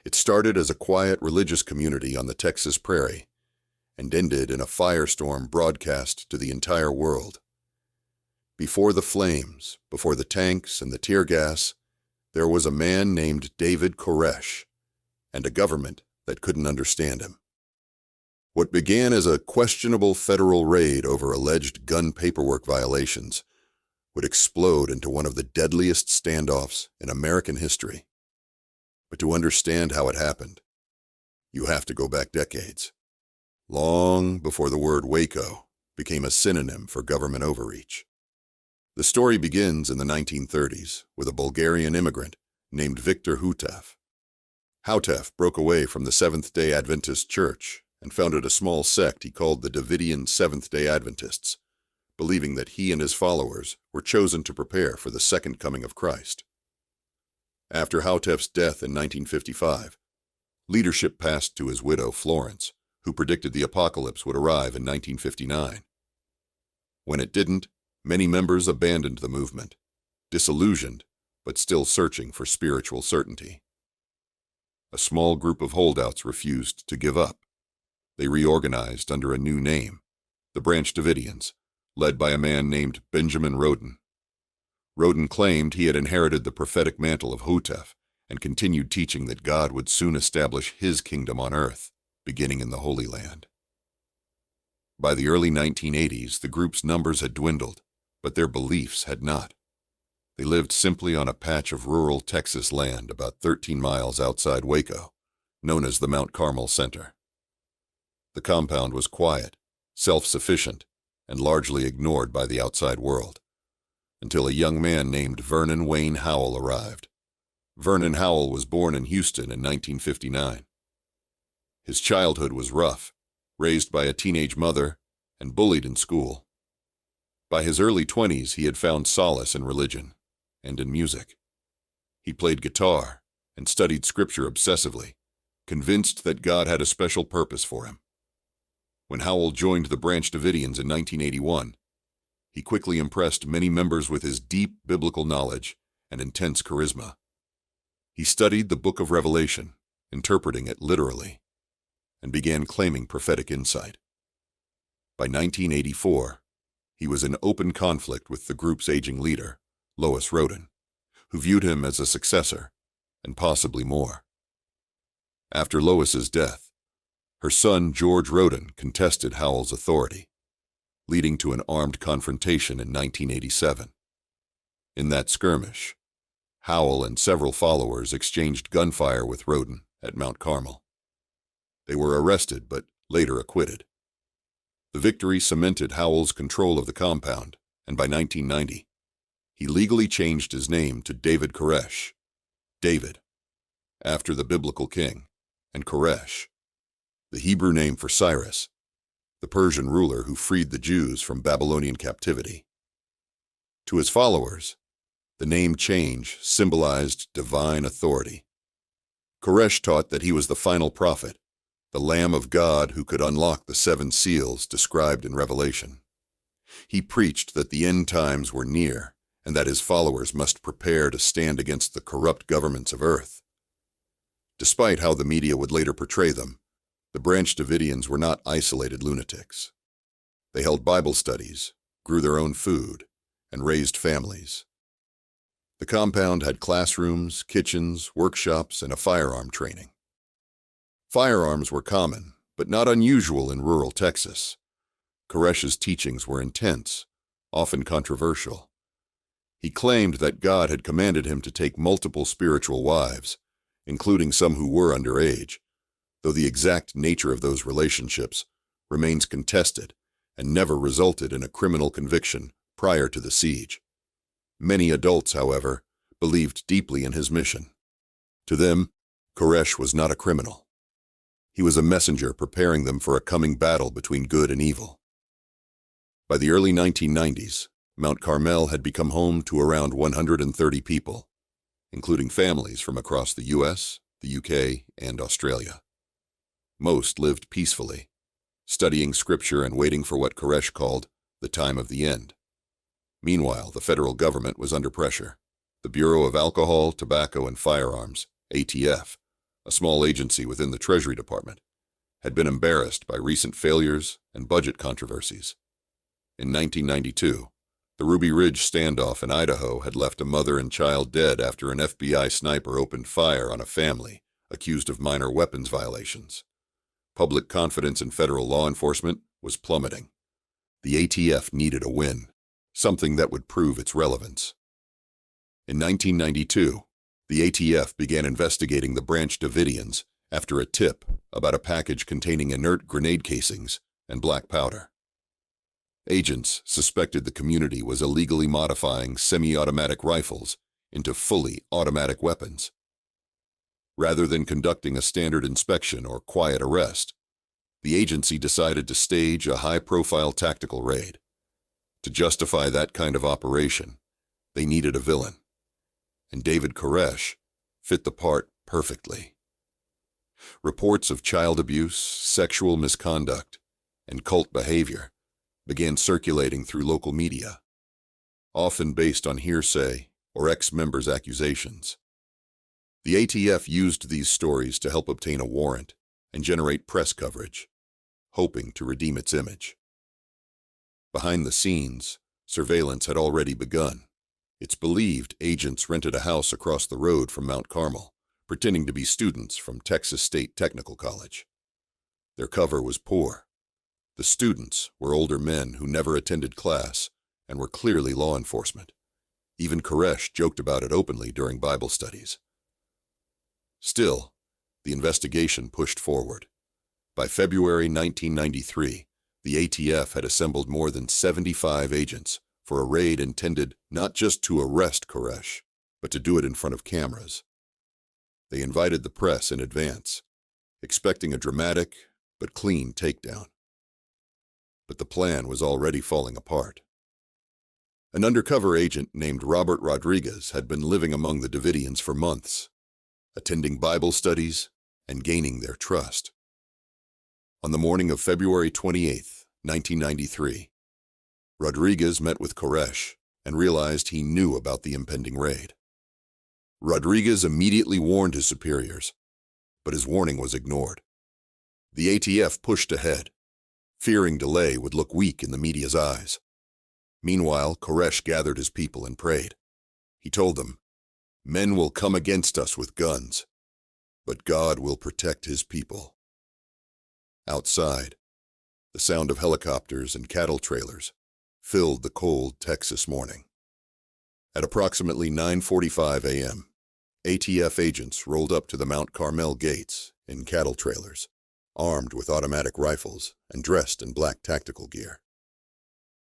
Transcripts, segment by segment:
It started as a quiet religious community on the Texas prairie and ended in a firestorm broadcast to the entire world. Before the flames, before the tanks and the tear gas, there was a man named David Koresh and a government that couldn't understand him. What began as a questionable federal raid over alleged gun paperwork violations would explode into one of the deadliest standoffs in American history. But to understand how it happened, you have to go back decades, long before the word Waco became a synonym for government overreach. The story begins in the 1930s with a Bulgarian immigrant named Victor Houteff. Houteff broke away from the Seventh-day Adventist Church and founded a small sect he called the Davidian Seventh-day Adventists, believing that he and his followers were chosen to prepare for the second coming of Christ. After Houteff's death in 1955, leadership passed to his widow Florence, who predicted the apocalypse would arrive in 1959. When it didn't, many members abandoned the movement, disillusioned but still searching for spiritual certainty. A small group of holdouts refused to give up. They reorganized under a new name, the Branch Davidians, led by a man named Benjamin Roden. Roden claimed he had inherited the prophetic mantle of Houteff and continued teaching that God would soon establish his kingdom on earth, beginning in the Holy Land. By the early 1980s, the group's numbers had dwindled, but their beliefs had not. They lived simply on a patch of rural Texas land about 13 miles outside Waco, known as the Mount Carmel Center. The compound was quiet, self-sufficient, and largely ignored by the outside world, until a young man named Vernon Wayne Howell arrived. Vernon Howell was born in Houston in 1959. His childhood was rough, raised by a teenage mother, and bullied in school. By his early 20s, he had found solace in religion and in music. He played guitar and studied scripture obsessively, convinced that God had a special purpose for him. When Howell joined the Branch Davidians in 1981, he quickly impressed many members with his deep biblical knowledge and intense charisma. He studied the book of Revelation, interpreting it literally, and began claiming prophetic insight. By 1984, he was in open conflict with the group's aging leader, Lois Roden, who viewed him as a successor, and possibly more. After Lois's death, her son George Roden contested Howell's authority, leading to an armed confrontation in 1987. In that skirmish, Howell and several followers exchanged gunfire with Roden at Mount Carmel. They were arrested but later acquitted. The victory cemented Howell's control of the compound, and by 1990, he legally changed his name to David Koresh, David, after the biblical king, and Koresh, the Hebrew name for Cyrus, the Persian ruler who freed the Jews from Babylonian captivity. To his followers, the name change symbolized divine authority. Koresh taught that he was the final prophet, the Lamb of God who could unlock the 7 seals described in Revelation. He preached that the end times were near and that his followers must prepare to stand against the corrupt governments of earth. Despite how the media would later portray them, the Branch Davidians were not isolated lunatics. They held Bible studies, grew their own food, and raised families. The compound had classrooms, kitchens, workshops, and a firearm training. Firearms were common, but not unusual in rural Texas. Koresh's teachings were intense, often controversial. He claimed that God had commanded him to take multiple spiritual wives, including some who were underage, though the exact nature of those relationships remains contested and never resulted in a criminal conviction prior to the siege. Many adults, however, believed deeply in his mission. To them, Koresh was not a criminal. He was a messenger preparing them for a coming battle between good and evil. By the early 1990s, Mount Carmel had become home to around 130 people, including families from across the US, the UK, and Australia. Most lived peacefully, studying scripture and waiting for what Koresh called the time of the end. Meanwhile, the federal government was under pressure. The Bureau of Alcohol, Tobacco, and Firearms, ATF, a small agency within the Treasury Department, had been embarrassed by recent failures and budget controversies. In 1992, the Ruby Ridge standoff in Idaho had left a mother and child dead after an FBI sniper opened fire on a family accused of minor weapons violations. Public confidence in federal law enforcement was plummeting. The ATF needed a win, something that would prove its relevance. In 1992, the ATF began investigating the Branch Davidians after a tip about a package containing inert grenade casings and black powder. Agents suspected the community was illegally modifying semi-automatic rifles into fully automatic weapons. Rather than conducting a standard inspection or quiet arrest, the agency decided to stage a high-profile tactical raid. To justify that kind of operation, they needed a villain, and David Koresh fit the part perfectly. Reports of child abuse, sexual misconduct, and cult behavior began circulating through local media, often based on hearsay or ex-members' accusations. The ATF used these stories to help obtain a warrant and generate press coverage, hoping to redeem its image. Behind the scenes, surveillance had already begun. It's believed agents rented a house across the road from Mount Carmel, pretending to be students from Texas State Technical College. Their cover was poor. The students were older men who never attended class and were clearly law enforcement. Even Koresh joked about it openly during Bible studies. Still, the investigation pushed forward. By February 1993, the ATF had assembled more than 75 agents for a raid intended not just to arrest Koresh, but to do it in front of cameras. They invited the press in advance, expecting a dramatic but clean takedown. But the plan was already falling apart. An undercover agent named Robert Rodriguez had been living among the Davidians for months, attending Bible studies and gaining their trust. On the morning of February 28, 1993, Rodriguez met with Koresh and realized he knew about the impending raid. Rodriguez immediately warned his superiors, but his warning was ignored. The ATF pushed ahead, fearing delay would look weak in the media's eyes. Meanwhile, Koresh gathered his people and prayed. He told them, "Men will come against us with guns, but God will protect his people." Outside, the sound of helicopters and cattle trailers filled the cold Texas morning. At approximately 9:45 a.m., ATF agents rolled up to the Mount Carmel gates in cattle trailers, armed with automatic rifles and dressed in black tactical gear.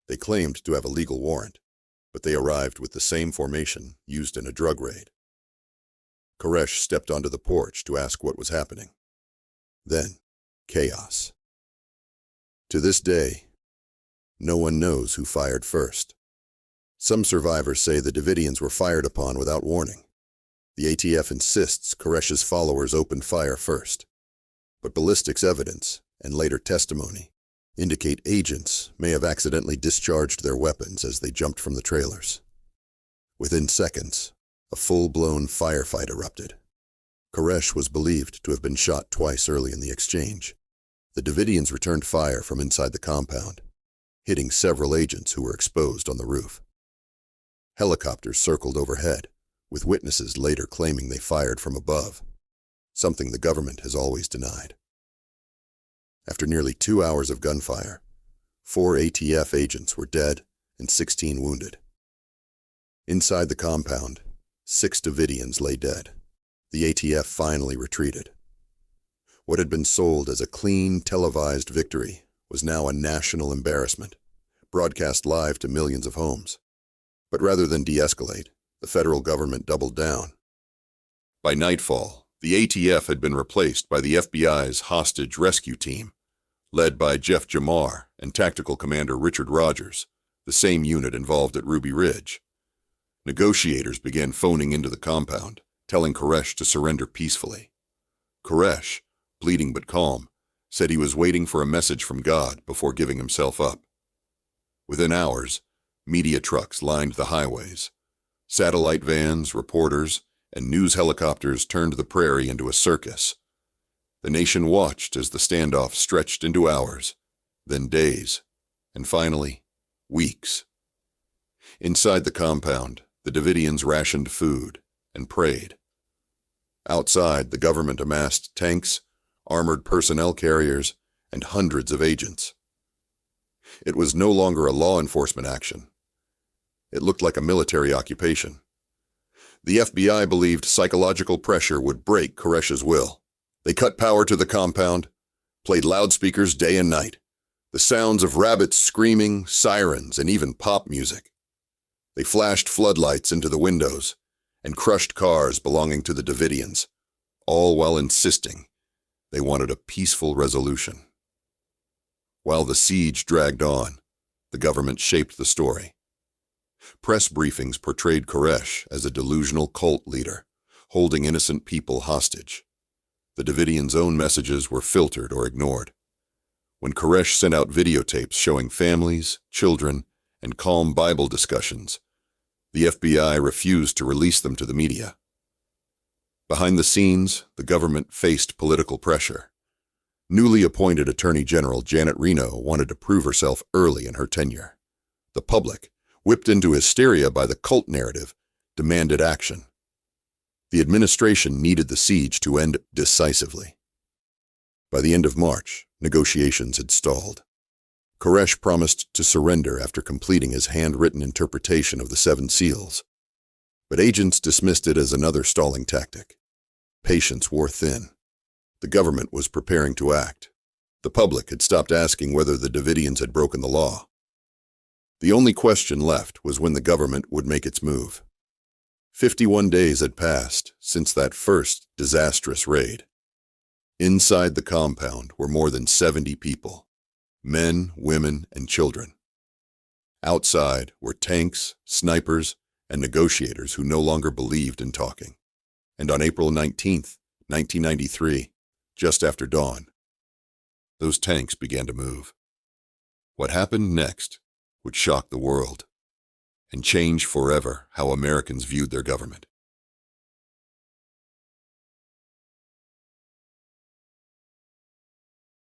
They claimed to have a legal warrant, but they arrived with the same formation used in a drug raid. Koresh stepped onto the porch to ask what was happening. Then, chaos. To this day, no one knows who fired first. Some survivors say the Davidians were fired upon without warning. The ATF insists Koresh's followers opened fire first, but ballistics evidence and later testimony indicate agents may have accidentally discharged their weapons as they jumped from the trailers. Within seconds, a full-blown firefight erupted. Koresh was believed to have been shot twice early in the exchange. The Davidians returned fire from inside the compound, hitting several agents who were exposed on the roof. Helicopters circled overhead, with witnesses later claiming they fired from above, something the government has always denied. After nearly 2 hours of gunfire, 4 ATF agents were dead and 16 wounded. Inside the compound, 6 Davidians lay dead. The ATF finally retreated. What had been sold as a clean, televised victory was now a national embarrassment, broadcast live to millions of homes. But rather than de-escalate, the federal government doubled down. By nightfall, the ATF had been replaced by the FBI's hostage rescue team, led by Jeff Jamar and Tactical Commander Richard Rogers, the same unit involved at Ruby Ridge. Negotiators began phoning into the compound, telling Koresh to surrender peacefully. Koresh, bleeding but calm, said he was waiting for a message from God before giving himself up. Within hours, media trucks lined the highways. Satellite vans, reporters, and news helicopters turned the prairie into a circus. The nation watched as the standoff stretched into hours, then days, and finally, weeks. Inside the compound, the Davidians rationed food and prayed. Outside, the government amassed tanks, armored personnel carriers, and hundreds of agents. It was no longer a law enforcement action. It looked like a military occupation. The FBI believed psychological pressure would break Koresh's will. They cut power to the compound, played loudspeakers day and night, the sounds of rabbits screaming, sirens, and even pop music. They flashed floodlights into the windows and crushed cars belonging to the Davidians, all while insisting they wanted a peaceful resolution. While the siege dragged on, the government shaped the story. Press briefings portrayed Koresh as a delusional cult leader, holding innocent people hostage. The Davidians' own messages were filtered or ignored. When Koresh sent out videotapes showing families, children, and calm Bible discussions, the FBI refused to release them to the media. Behind the scenes, the government faced political pressure. Newly appointed Attorney General Janet Reno wanted to prove herself early in her tenure. The public, whipped into hysteria by the cult narrative, demanded action. The administration needed the siege to end decisively. By the end of March, negotiations had stalled. Koresh promised to surrender after completing his handwritten interpretation of the 7 seals. But agents dismissed it as another stalling tactic. Patience wore thin. The government was preparing to act. The public had stopped asking whether the Davidians had broken the law. The only question left was when the government would make its move. 51 days had passed since that first disastrous raid. Inside the compound were more than 70 people, men, women, and children. Outside were tanks, snipers, and negotiators who no longer believed in talking. And on April 19th, 1993, just after dawn, those tanks began to move. What happened next would shock the world and change forever how Americans viewed their government.